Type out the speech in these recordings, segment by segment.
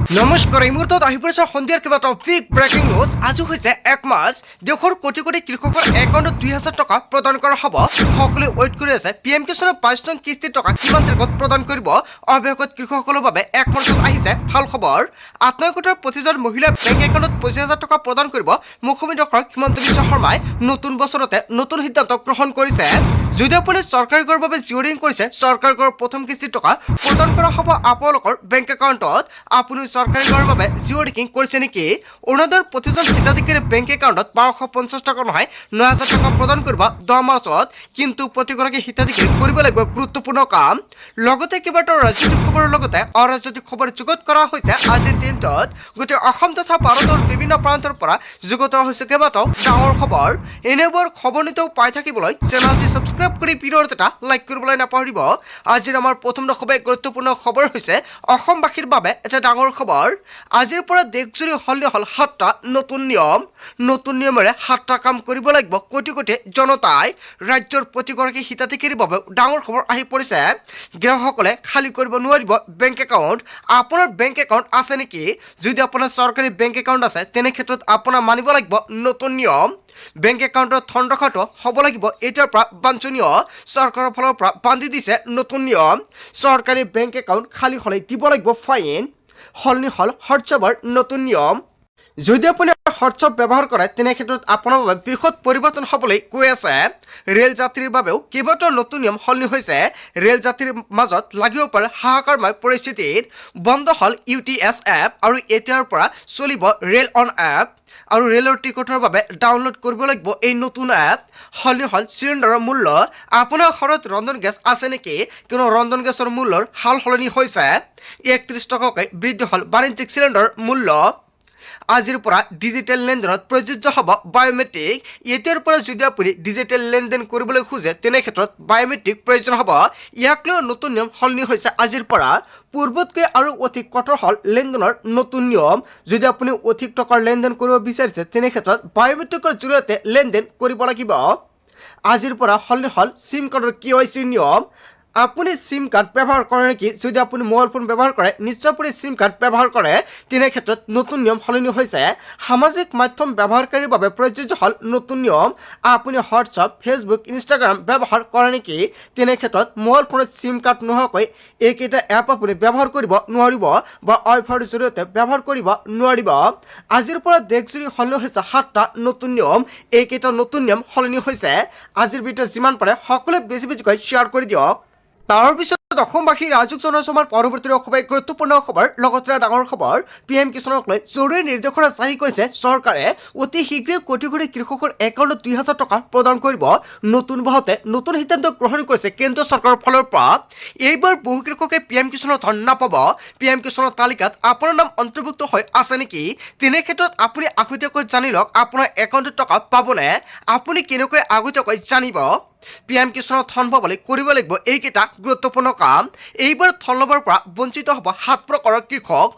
নমস্কাৰ, এই মুহূৰ্তত আহি পৰিছে সন্ধিয়াৰ কেইবাটাও বিগ ব্ৰেকিং নিউজ। আজি হৈছে 1 মাৰ্চ। দেশৰ কোটি কোটি কৃষকৰ একাউণ্টত 2000 টকা প্ৰদান কৰা হ'ব। সকলোৱে ৱেইট কৰি আছে PM কিষাণৰ 22 নং কিস্তিৰ টকা কিমান তাৰিখত প্ৰদান কৰিব। অৱশেষত কৃষকসকলৰ বাবে 1 মাৰ্চত আহিছে ভাল খবৰ। আত্মসহায়ক প্ৰতিজন মহিলাৰ বেংক একাউণ্টত 25,000 টকা প্ৰদান কৰিব। মুখ্যমন্ত্ৰী ডক্টৰ হিমন্ত বিশ্ব শৰ্মাই নতুন বছৰতে নতুন সিদ্ধান্ত গ্ৰহণ কৰিছে। যদি আপুনি চৰকাৰী ঘৰৰ বাবে জিঅ' ৰিং কৰিছে, চৰকাৰী ঘৰৰ প্ৰথম কিস্তিৰ টকা প্ৰদান কৰা হ'ব আপোনালোকৰ বেংক একাউণ্টত। আপুনি চৰকাৰী ঘৰৰ বাবে জিঅ' ৰিং কৰিছে নেকি? অৰুণোদয়ৰ প্ৰতিজন হিতাধিকাৰীৰ বেংক একাউণ্টত 1250 টকা নহয় 9,000 টকা প্ৰদান কৰিব 10 মাৰ্চত। কিন্তু প্ৰতিগৰাকী হিতাধিকাৰী কৰিব লাগিব গুৰুত্বপূৰ্ণ কাম। লগতে কেইবাটাও ৰাজনৈতিক খবৰৰ লগতে অৰাজনৈতিক খবৰ যুগুত কৰা হৈছে আজিৰ দিনটোত। গোটেই অসম তথা ভাৰতৰ বিভিন্ন প্ৰান্তৰ পৰা যুগুত হৈছে কেইবাটাও ডাঙৰ খবৰ। এনেবোৰ খবৰ নিতৌ পাই থাকিবলৈ চেনেলটি ছাবস্ক্ৰাইব কৰি ভিডিঅ'ত এটা লাইক কৰিবলৈ নাপাহৰিব। আজিৰ আমাৰ প্ৰথম খুবেই গুৰুত্বপূৰ্ণ খবৰ হৈছে অসমবাসীৰ বাবে এটা ডাঙৰ খবৰ। আজিৰ পৰা দেশজুৰি সলনি হ'ল 7টা নতুন নিয়ম। নতুন নিয়মেৰে 7টা কাম কৰিব লাগিব কোটি কোটি জনতাই। ৰাজ্যৰ প্ৰতিগৰাকী হিতাধিকাৰীৰ বাবে ডাঙৰ খবৰ আহি পৰিছে। গ্ৰাহকসকলে খালী কৰিব নোৱাৰিব বেংক একাউণ্ট। আপোনাৰ বেংক একাউণ্ট আছে নেকি? যদি আপোনাৰ চৰকাৰী বেংক একাউণ্ট আছে তেনে ক্ষেত্ৰত আপোনাৰ মানিব লাগিব নতুন নিয়ম। বেংক একাউণ্টত ধন ৰখাটো হ'ব লাগিব এতিয়াৰ পৰা বাঞ্ছনীয়। চৰকাৰৰ ফালৰ পৰা বান্ধি দিছে নতুন নিয়ম। চৰকাৰী বেংক একাউণ্ট খালী হ'লে দিব লাগিব ফাইন। সলনি হ'ল হোৱাটছএপৰ নতুন নিয়ম। যদি আপুনি হোৱাটছএপ ব্যৱহাৰ কৰে তেনে ক্ষেত্ৰত আপোনাৰ বাবে বৃহৎ পৰিৱৰ্তন হ'বলৈ গৈ আছে। ৰেল যাত্ৰীৰ বাবেও কেইবাটাও নতুন নিয়ম সলনি হৈছে। ৰেল যাত্ৰীৰ মাজত লাগিব পাৰে হাহাকাৰময় পৰিস্থিতিত। বন্ধ হ'ল UTS এপ আৰু এতিয়াৰ পৰা চলিব ৰেল অন এপ। আৰু ৰেলৰ টিকটৰ বাবে ডাউনলোড কৰিব লাগিব এই নতুন এপ। সলনি হ'ল চিলিণ্ডাৰৰ মূল্য। আপোনাৰ ঘৰত ৰন্ধন গেছ আছে নেকি? কিন্তু ৰন্ধন গেছৰ মূল্যৰ সাল সলনি হৈছে। 31 টকাকৈ বৃদ্ধি হ'ল বাণিজ্যিক চিলিণ্ডাৰৰ মূল্য। আজিৰ পৰা ডিজিটেল লেনদেনত প্ৰযোজ্য হ'ব বায়োমেট্ৰিক। এতিয়াৰ পৰা যদি আপুনি ডিজিটেল লেনদেন কৰিবলৈ খোজে তেনে ক্ষেত্ৰত বায়োমেট্ৰিক প্ৰয়োজন হ'ব। ইয়াক লৈ নতুন নিয়ম সলনি হৈছে আজিৰ পৰা। পূৰ্বতকৈ আৰু অধিক কঠোৰ হ'ল লেনদেনৰ নতুন নিয়ম। যদি আপুনি অধিক টকাৰ লেনদেন কৰিব বিচাৰিছে তেনে ক্ষেত্ৰত বায়োমেট্ৰিকৰ জৰিয়তে লেনদেন কৰিব লাগিব। আজিৰ পৰা সলনি হ'ল চিম কাৰ্ডৰ KYC নিয়ম। আপুনি চিম কাৰ্ড ব্যৱহাৰ কৰে নেকি? যদি আপুনি মোবাইল ফোন ব্যৱহাৰ কৰে নিশ্চয় আপুনি চিম কাৰ্ড ব্যৱহাৰ কৰে তেনে ক্ষেত্ৰত নতুন নিয়ম সলনি হৈছে। সামাজিক মাধ্যম ব্যৱহাৰকাৰীৰ বাবে প্ৰযোজ্য হ'ল নতুন নিয়ম। আপুনি হোৱাটছআপ, ফেচবুক, ইনষ্টাগ্ৰাম ব্যৱহাৰ কৰে নেকি? তেনে ক্ষেত্ৰত মোবাইল ফোনত চিম কাৰ্ড নোহোৱাকৈ এইকেইটা এপ আপুনি ব্যৱহাৰ কৰিব নোৱাৰিব বা ৱাইফাইৰ জৰিয়তে ব্যৱহাৰ কৰিব নোৱাৰিব। আজিৰ পৰা দেশজুৰি সলনি হৈছে 7টা নতুন নিয়ম। এইকেইটা নতুন নিয়ম সলনি হৈছে। আজিৰ ভিডিঅ' যিমান পাৰে সকলোৱে বেছি বেছিকৈ শ্বেয়াৰ কৰি দিয়ক। তাৰ পিছত অসমবাসী ৰাজুক জনসভাৰ পৰৱৰ্তী খুবেই গুৰুত্বপূৰ্ণ খবৰ। লগতে ডাঙৰ খবৰ, PM কিষাণক লৈ জৰুৰী নিৰ্দেশনা জাৰি কৰিছে চৰকাৰে। অতি শীঘ্ৰে কোটি কোটি কৃষকৰ একাউণ্টত 2,000 টকা প্ৰদান কৰিব। নতুন বহতে নতুন সিদ্ধান্ত গ্ৰহণ কৰিছে কেন্দ্ৰীয় চৰকাৰৰ ফালৰ পৰা। এইবাৰ বহু কৃষকে PM কিষাণৰ ধন নাপাব। PM কিষাণৰ তালিকাত আপোনাৰ নাম অন্তৰ্ভুক্ত হৈ আছে নেকি? তেনে ক্ষেত্ৰত আপুনি আগতীয়াকৈ জানি লওক আপোনাৰ একাউণ্টত টকা পাবনে। আপুনি কেনেকৈ আগতীয়াকৈ জানিব? PM কিষাণৰ ধন পাবলৈ কৰিব লাগিব এইকেইটা গুৰুত্বপূৰ্ণ কাম। এইবাৰ ধন ল'বৰ পৰা বঞ্চিত হ'ব 7 প্ৰকাৰৰ কৃষক।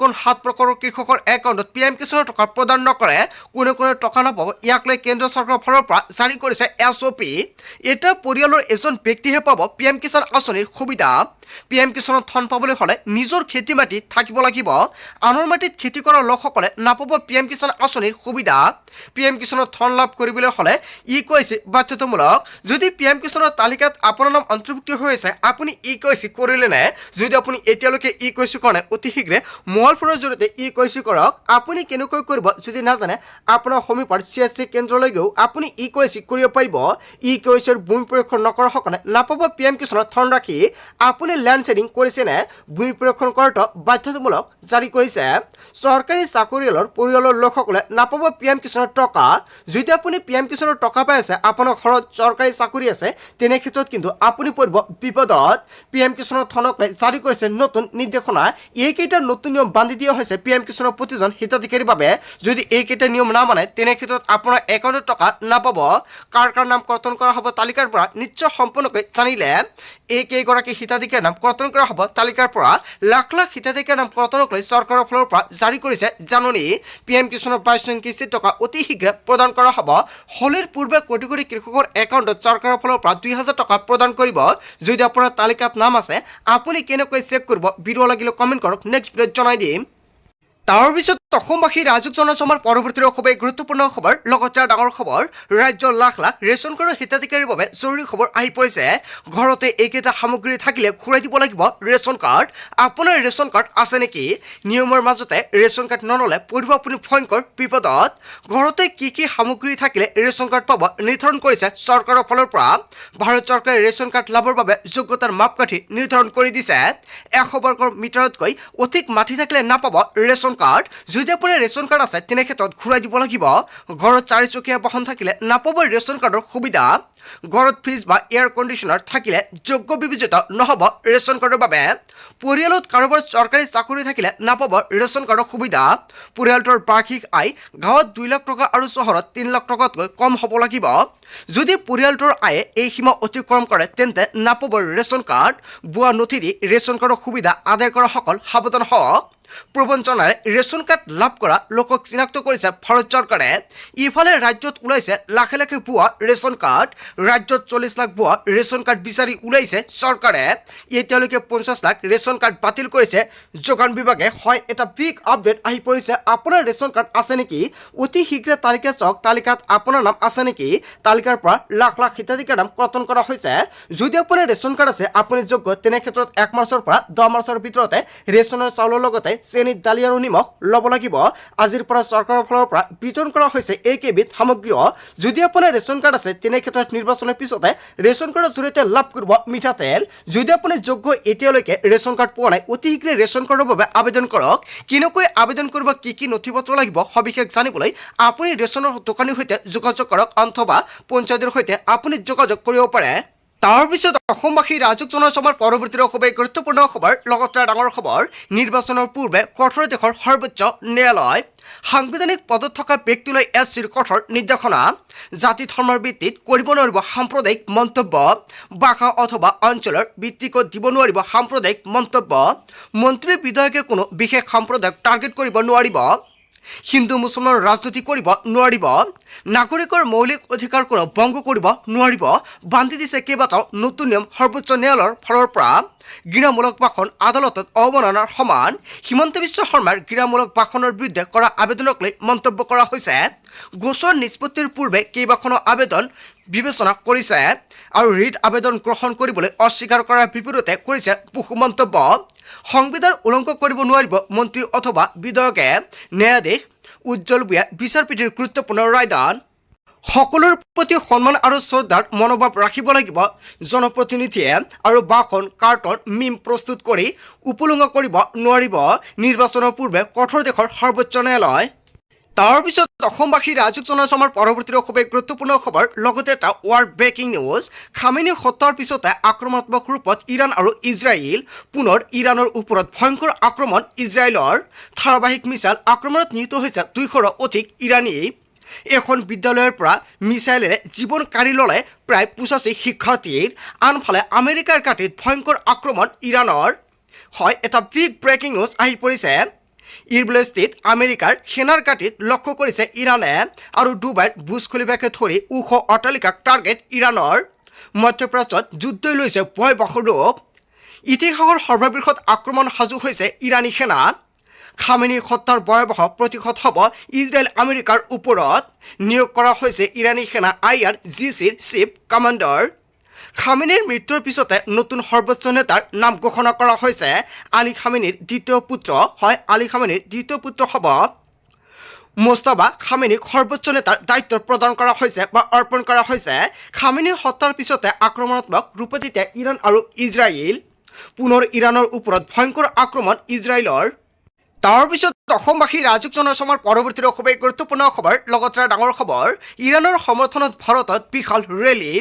কোন 7 প্ৰকাৰৰ কৃষকৰ একাউণ্টত PM কিষাণৰ টকা প্ৰদান নকৰে, কোনে টকা নাপাব, ইয়াক লৈ কেন্দ্ৰীয় চৰকাৰৰ ফালৰ পৰা জাৰি কৰিছে SOP। এটা পৰিয়ালৰ এজন ব্যক্তিহে পাব PM কিষাণ আঁচনিৰ সুবিধা। PM কিষাণৰ ধন পাবলৈ হ'লে নিজৰ খেতি মাটি থাকিব লাগিব। আনৰ মাটিত খেতি কৰা লোকসকলে নাপাব PM কিষাণ আঁচনিৰ সুবিধা। PM কিষাণৰ ধন লাভ কৰিবলৈ হ'লে EKYC বাধ্যতামূলক। যদি PM কিষাণৰ তালিকাত আপোনাৰ নাম অন্তৰ্ভুক্ত হৈ আছে আপুনি EKYC কৰিলে নে? যদি আপুনি এতিয়ালৈকে EKYC কৰা নাই অতি শীঘ্ৰে মোবাইল ফোনৰ জৰিয়তে EKYC কৰক। আপুনি কেনেকৈ কৰিব যদি নাজানে আপোনাৰ সমীপৰ CSC কেন্দ্ৰলৈও আপুনি EKYC কৰিব পাৰিব। EKYCৰ ভূমি পৰীক্ষণ নকৰাসকলে নাপাব PM কিষাণৰ ধনৰাশি। আপুনি লেণ্ড শেডিং কৰিছেনে? ভূমি পৰীক্ষণ কৰাটো বাধ্যতামূলক জাৰি কৰিছে। চৰকাৰী চাকৰিয়ালৰ পৰিয়ালৰ লোকসকলে নাপাব PM কিষাণৰ টকা। যদি আপুনি PM কিষাণৰ টকা পাই আছে, আপোনাৰ ঘৰত চৰকাৰী চাকৰি আছে তেনে ক্ষেত্ৰত কিন্তু আপুনি পৰিব বিপদত। PM কিষাণৰ ধনক লৈ জাৰি কৰিছে নতুন নিৰ্দেশনা। এইকেইটা নতুন নিয়ম বান্ধি দিয়া হৈছে PM কিষাণৰ প্ৰতিজন হিতাধিকাৰীৰ বাবে। যদি এইকেইটা নিয়ম নামানে তেনে ক্ষেত্ৰত আপোনাৰ একাউণ্টত টকা নাপাব। কাৰ নাম কৰ্তন কৰা হ'ব তালিকাৰ পৰা নিশ্চয় সম্পূৰ্ণকৈ জানিলে। এই কেইগৰাকী হিতাধিকাৰীৰ নাম কৰ্তন কৰা হ'ব তালিকাৰ পৰা। লাখ লাখ হিতাধিকাৰীৰ নাম কৰ্তনক লৈ চৰকাৰৰ ফালৰ পৰা জাৰি কৰিছে জাননী। PM কিষাণৰ 22 নং কিস্তিৰ টকা অতি শীঘ্ৰে প্ৰদান কৰা হ'ব। হোলীৰ পূৰ্বে কোটি কোটি কৃষকৰ একাউণ্টত চৰকাৰৰ ফালৰ পৰা 2,000 টকা প্ৰদান কৰিব। যদি আপোনাৰ তালিকাত নাম আছে আপুনি কেনেকৈ চেক কৰিব ভিডিঅ' লাগিলে কমেণ্ট কৰক, নেক্সট ভিডিঅ'ত জনাই দিম। তাৰ পিছত অসমবাসী ৰাজক জনসমাৰ পৰৱৰ্তী খুবেই গুৰুত্বপূৰ্ণ খবৰ লগতে ডাঙৰ খবৰ ৰাজ্যৰ লাখ লাখ ৰেচন কাৰ্ডৰ হিতাধিকাৰীৰ বাবে জৰুৰী খবৰ আহি পৰিছে ঘৰতে এইকেইটা সামগ্ৰী থাকিলে ঘূৰাই দিব লাগিব ৰেচন কাৰ্ড আপোনাৰ ৰেচন কাৰ্ড আছে নেকি নিয়মৰ মাজতে ৰেচন কাৰ্ড নললে পৰিব আপুনি ভয়ংকৰ বিপদত ঘৰতে কি সামগ্ৰী থাকিলে ৰেচন কাৰ্ড পাব নিৰ্ধাৰণ কৰিছে চৰকাৰৰ ফালৰ পৰা ভাৰত চৰকাৰে ৰেচন কাৰ্ড লাভৰ বাবে যোগ্যতাৰ মাপকাঠি নিৰ্ধাৰণ কৰি দিছে 100 বৰ্গ মিটাৰতকৈ অধিক মাটি থাকিলে নাপাব ৰেচন কাৰ্ড যদি আপোনাৰ ৰেচন কাৰ্ড আছে তেনে ক্ষেত্ৰত ঘূৰাই দিব লাগিব ঘৰত চাৰিচকীয়া বাহন থাকিলে নাপাব ৰেচন কাৰ্ডৰ সুবিধা ঘৰত ফ্ৰিজ বা এয়াৰ কণ্ডিশ্যনাৰ থাকিলে যোগ্য বিবেচিত নহ'ব ৰেচন কাৰ্ডৰ বাবে পৰিয়ালত কাৰোবাৰ চৰকাৰী চাকৰি থাকিলে নাপাব ৰেচন কাৰ্ডৰ সুবিধা পৰিয়ালটোৰ বাৰ্ষিক আয় গাঁৱত 2 লাখ টকা আৰু চহৰত 3 লাখ টকাতকৈ কম হ'ব লাগিব যদি পৰিয়ালটোৰ আয়ে এই সীমা অতিক্ৰম কৰে তেন্তে নাপাব ৰেচন কাৰ্ড বুৱা নথি দি ৰেচন কাৰ্ডৰ সুবিধা আদায় কৰা সকল সাৱধান হওক প্ৰবঞ্চনাৰে ৰেচন কাৰ্ড লাভ কৰা লোকক চিনাক্ত কৰিছে ভাৰত চৰকাৰে ইফালে ৰাজ্যত ওলাইছে লাখে লাখে ভুৱা ৰেচন কাৰ্ড ৰাজ্যত 40 লাখ ভুৱা ৰেচন কাৰ্ড বিচাৰি ওলাইছে চৰকাৰে এতিয়ালৈকে 50 লাখ ৰেচন কাৰ্ড বাতিল কৰিছে যোগান বিভাগে হয় এটা বিগ আপডেট আহি পৰিছে আপোনাৰ ৰেচন কাৰ্ড আছে নেকি অতি শীঘ্ৰে তালিকা চাওক তালিকাত আপোনাৰ নাম আছে নেকি তালিকাৰ পৰা লাখ লাখ হিতাধিকাৰীৰ নাম কৰ্তন কৰা হৈছে যদি আপোনাৰ ৰেচন কাৰ্ড আছে আপুনি যোগ্য তেনে ক্ষেত্ৰত 1 মাৰ্চৰ পৰা 10 মাৰ্চৰ ভিতৰতে ৰেচনৰ চাউলৰ লগতে চেনি দালি আৰু নিমখ ল'ব লাগিব আজিৰ পৰা চৰকাৰৰ ফালৰ পৰা বিতৰণ কৰা হৈছে এইকেইবিধ সামগ্ৰী যদি আপোনাৰ ৰেচন কাৰ্ড আছে তেনে ক্ষেত্ৰত নিৰ্বাচনৰ পিছতে ৰেচন কাৰ্ডৰ জৰিয়তে লাভ কৰিব মিঠাতেল যদি আপুনি যোগ্য এতিয়ালৈকে ৰেচন কাৰ্ড পোৱা নাই অতি শীঘ্ৰে ৰেচন কাৰ্ডৰ বাবে আবেদন কৰক কেনেকৈ আবেদন কৰিব কি নথিপত্ৰ লাগিব সবিশেষ জানিবলৈ আপুনি ৰেচনৰ দোকানীৰ সৈতে যোগাযোগ কৰক অথবা পঞ্চায়তৰ সৈতে আপুনি যোগাযোগ কৰিব পাৰে তাৰ পিছত অসমবাসী ৰাজক জনসমাৰ পৰৱৰ্তী খুবেই গুৰুত্বপূৰ্ণ খবৰ লগতে ডাঙৰ খবৰ নিৰ্বাচনৰ পূৰ্বে কঠোৰ দেশৰ সৰ্বোচ্চ ন্যায়ালয় সাংবিধানিক পদত থকা ব্যক্তিলৈ এছচিৰ কঠোৰ নিৰ্দেশনা জাতি ধৰ্মৰ ভিত্তিত কৰিব নোৱাৰিব সাম্প্ৰদায়িক মন্তব্য ভাষা অথবা অঞ্চলৰ ভিত্তিকত দিব নোৱাৰিব সাম্প্ৰদায়িক মন্তব্য মন্ত্ৰী বিধায়কে কোনো বিশেষ সম্প্ৰদায়ক টাৰ্গেট কৰিব নোৱাৰিব হিন্দু মুছলমান ৰাজনীতি কৰিব নোৱাৰিব নাগৰিকৰ মৌলিক অধিকাৰ কোনো ভংগ কৰিব নোৱাৰিব বান্ধি দিছে কেইবাটাও নতুন নিয়ম সৰ্বোচ্চ ন্যায়ালয়ৰ ফালৰ পৰা ঘৃণামূলক ভাষণ আদালতত অৱমাননাৰ সমান হিমন্ত বিশ্ব শৰ্মাৰ ঘৃণামূলক ভাষণৰ বিৰুদ্ধে কৰা আবেদনক লৈ মন্তব্য কৰা হৈছে গোচৰ নিষ্পত্তিৰ পূৰ্বে কেইবাখনো আবেদন বিবেচনা কৰিছে আৰু ৰিট আবেদন গ্ৰহণ কৰিবলৈ অস্বীকাৰ কৰাৰ বিপৰীতে কৰিছে বহু মন্তব্য সংবিধান উলংঘন কৰিব নোৱাৰিব মন্ত্ৰী অথবা বিধায়কে ন্যায়াধীশ উজ্জ্বল ভূঞা বিচাৰপীঠৰ গুৰুত্বপূৰ্ণ ৰায়দান সকলোৰ প্ৰতি সন্মান আৰু শ্ৰদ্ধাৰ মনোভাৱ ৰাখিব লাগিব জনপ্ৰতিনিধিয়ে আৰু ভাষণ কাৰ্টন মিম প্ৰস্তুত কৰি উপলুঙা কৰিব নোৱাৰিব নিৰ্বাচনৰ পূৰ্বে কঠোৰ দেশৰ সৰ্বোচ্চ ন্যায়ালয় তাৰ পিছত অসমবাসী ৰাজক জনসমাৰ পৰৱৰ্তী খুবেই গুৰুত্বপূৰ্ণ খবৰ লগতে এটা ৱৰ্ল্ড ব্ৰেকিং নিউজ খামেনি হত্যাৰ পিছতে আক্ৰমণাত্মক ৰূপত ইৰাণ আৰু ইজৰাইল পুনৰ ইৰাণৰ ওপৰত ভয়ংকৰ আক্ৰমণ ইজৰাইলৰ ধাৰাবাহিক মিছাইল আক্ৰমণত নিহত হৈছে 200ৰো অধিক ইৰাণী এখন বিদ্যালয়ৰ পৰা মিছাইলেৰে জীৱন কাঢ়ি ল'লে প্ৰায় 85 শিক্ষাৰ্থীৰ আনফালে আমেৰিকাৰ ঘাটিত ভয়ংকৰ আক্ৰমণ ইৰাণৰ হয় এটা বিগ ব্ৰেকিং নিউজ আহি পৰিছে ইৰবিলস্থিত আমেৰিকাৰ সেনাৰ ঘাটিত লক্ষ্য কৰিছে ইৰাণে আৰু ডুবাইত বুৰ্জ খলিফাকে ধৰি ওখ অট্টালিকাক টাৰ্গেট ইৰাণৰ মধ্যপ্ৰাচ্যত যুদ্ধই লৈছে ভয়াৱহ ৰূপ ইতিহাসৰ সৰ্ববৃহৎ আক্ৰমণ সাজু হৈছে ইৰাণী সেনা খামেনি হত্যাৰ ভয়াৱহ প্ৰতিশোধ হ'ব ইজৰাইল আমেৰিকাৰ ওপৰত নিয়োগ কৰা হৈছে ইৰাণী সেনা IRGCৰ চিফ কমাণ্ডাৰ খামেনিৰ মৃত্যুৰ পিছতে নতুন সৰ্বোচ্চ নেতাৰ নাম ঘোষণা কৰা হৈছে আলী খামেনিৰ দ্বিতীয় পুত্ৰ হয় আলী খামেনিৰ দ্বিতীয় পুত্ৰ হ'ব মোস্তাফা খামেনিক সৰ্বোচ্চ নেতাৰ দায়িত্ব প্ৰদান কৰা হৈছে বা অৰ্পণ কৰা হৈছে খামেনি হত্যাৰ পিছতে আক্ৰমণাত্মক ৰূপত এতিয়া ইৰাণ আৰু ইজৰাইল পুনৰ ইৰাণৰ ওপৰত ভয়ংকৰ আক্ৰমণ ইজৰাইলৰ তাৰ পিছত অসমবাসী ৰাজক জনসমাৰ পৰৱৰ্তী খুবেই গুৰুত্বপূৰ্ণ খবৰ লগতে ডাঙৰ খবৰ ইৰাণৰ সমৰ্থনত ভাৰতত বিশাল ৰেলী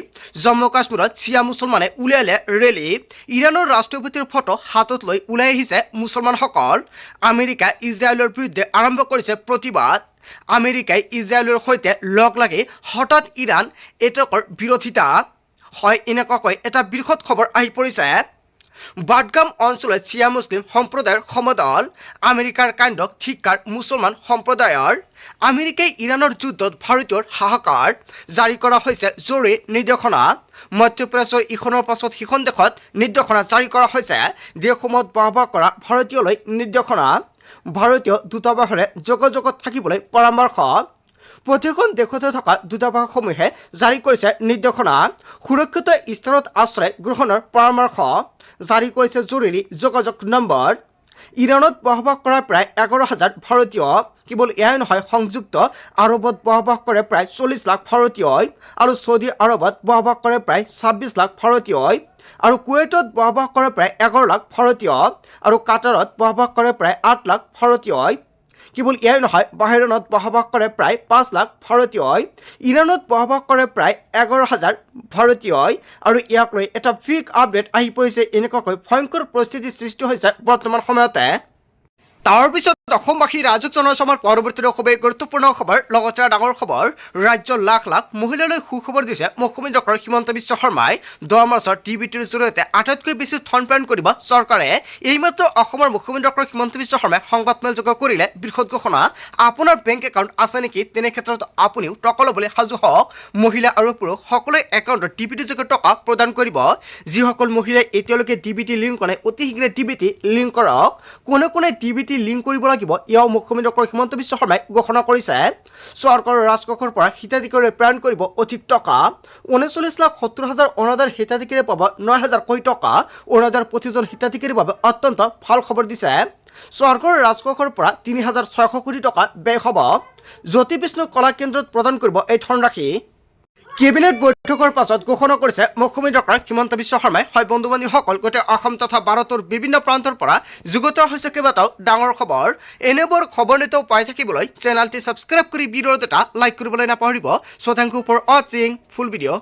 জম্মু কাশ্মীৰত চিয়া মুছলমানে উলিয়ালে ৰেলী ইৰাণৰ ৰাষ্ট্ৰপতিৰ ফটো হাতত লৈ ওলাই আহিছে মুছলমানসকল আমেৰিকা ইজৰাইলৰ বিৰুদ্ধে আৰম্ভ কৰিছে প্ৰতিবাদ আমেৰিকাই ইজৰাইলৰ সৈতে লগ লাগি হঠাৎ ইৰাণ এটকৰ বিৰোধিতা হয় এনেকুৱাকৈ এটা বৃহৎ খবৰ আহি পৰিছে বাটগাম অঞ্চলত চিয়া মুছলিম সম্প্ৰদায়ৰ সমদল আমেৰিকাৰ কাণ্ডক ধিক্কাৰ মুছলমান সম্প্ৰদায়ৰ আমেৰিকাই ইৰাণৰ যুদ্ধত ভাৰতীয়ৰ হাহাকাৰ জাৰি কৰা হৈছে জৰুৰী নিৰ্দেশনা মধ্যপ্ৰাচ্যৰ ইখনৰ পাছত সিখন দেশত নিৰ্দেশনা জাৰি কৰা হৈছে দেশসমূহত বাস কৰা ভাৰতীয়লৈ নিৰ্দেশনা ভাৰতীয় দূতাবাসেৰে যোগাযোগত থাকিবলৈ পৰামৰ্শ প্ৰতিখন দেশতে থকা দূতাবাসসমূহে জাৰি কৰিছে নিৰ্দেশনা সুৰক্ষিত স্থানত আশ্ৰয় গ্ৰহণৰ পৰামৰ্শ জাৰি কৰিছে জৰুৰী যোগাযোগ নম্বৰ ইৰাণত বসবাস কৰা প্ৰায় 11,000 ভাৰতীয় কেৱল এয়াই নহয় সংযুক্ত আৰবত বসবাস কৰে প্ৰায় 40 লাখ ভাৰতীয়ই আৰু ছৌদি আৰবত বসবাস কৰে প্ৰায় 26 লাখ ভাৰতীয়ই আৰু কুৱেইটত বসবাস কৰে প্ৰায় 11 লাখ ভাৰতীয় আৰু কাটাৰত বসবাস কৰে প্ৰায় 8 লাখ ভাৰতীয়ই কেৱল এয়াই নহয় বাহিৰত বসবাস কৰে প্ৰায় 5 লাখ ভাৰতীয়ই ইৰাণত বসবাস কৰে প্ৰায় 11,000 ভাৰতীয়ই আৰু ইয়াক লৈ এটা বিগ আপডেট আহি পৰিছে এনেকুৱাকৈ ভয়ংকৰ পৰিস্থিতিৰ সৃষ্টি হৈছে বৰ্তমান সময়তে তাৰপিছত অসমবাসী ৰাজক জনসমাৰ পৰৱৰ্তী খুবেই গুৰুত্বপূৰ্ণ খবৰ লগতে ডাঙৰ খবৰ ৰাজ্যৰ লাখ লাখ মহিলালৈ সুখবৰ দিছে মুখ্যমন্ত্ৰী ডক্টৰ হিমন্ত বিশ্ব শৰ্মাই 10 মাৰ্চৰ টিভিটিৰ জৰিয়তে আটাইতকৈ বেছি স্তনপান কৰিব চৰকাৰে এইমাত্ৰ অসমৰ মুখ্যমন্ত্ৰী ডক্টৰ হিমন্ত বিশ্ব শৰ্মাই সংবাদমেলযোগে কৰিলে বৃহৎ ঘোষণা আপোনাৰ বেংক একাউণ্ট আছে নেকি তেনে ক্ষেত্ৰত আপুনিও টকা ল'বলৈ সাজু হওক মহিলা আৰু পুৰুষ সকলোৰে একাউণ্টত ডিবিটি যোগে টকা প্ৰদান কৰিব যিসকল মহিলাই এতিয়ালৈকে ডিবিটি লিংক কৰা নাই অতি শীঘ্ৰে ডিবিটি লিংক কৰক কোনে কোনে ডিবিটি লিংক কৰিব লাগিব ইয়াও মুখ্যমন্ত্ৰী ডক্টৰ হিমন্ত বিশ্ব শৰ্মাই ঘোষণা কৰিছে চৰকাৰৰ ৰাজকোষৰ পৰা হিতাধিকাৰীলৈ প্ৰেৰণ কৰিব অধিক টকা 39,70,000 অনাদাৰ হিতাধিকাৰীয়ে পাব 9,000 কোটি টকা অনাদাৰ প্ৰতিজন হিতাধিকাৰীৰ বাবে অত্যন্ত ভাল খবৰ দিছে চৰকাৰৰ ৰাজকোষৰ পৰা 3,600 কোটি টকা ব্যয় হ'ব জ্যোতি বিষ্ণু কলা কেন্দ্ৰত প্ৰদান কৰিব এই ধনৰাশি কেবিনেট বৈঠকৰ পাছত ঘোষণা কৰিছে মুখ্যমন্ত্ৰী ডক্টৰ হিমন্ত বিশ্ব শৰ্মাই হয় বন্ধু বান্ধৱীসকল গোটেই অসম তথা ভাৰতৰ বিভিন্ন প্ৰান্তৰ পৰা যুগুত হৈছে কেইবাটাও ডাঙৰ খবৰ এনেবোৰ খবৰ নিতৌ পাই থাকিবলৈ চেনেলটি ছাবস্ক্ৰাইব কৰি ভিডিঅ'টো এটা লাইক কৰিবলৈ নাপাহৰিব চ' থেংক ইউ ফৰ ৱাচিং ফুল ভিডিঅ'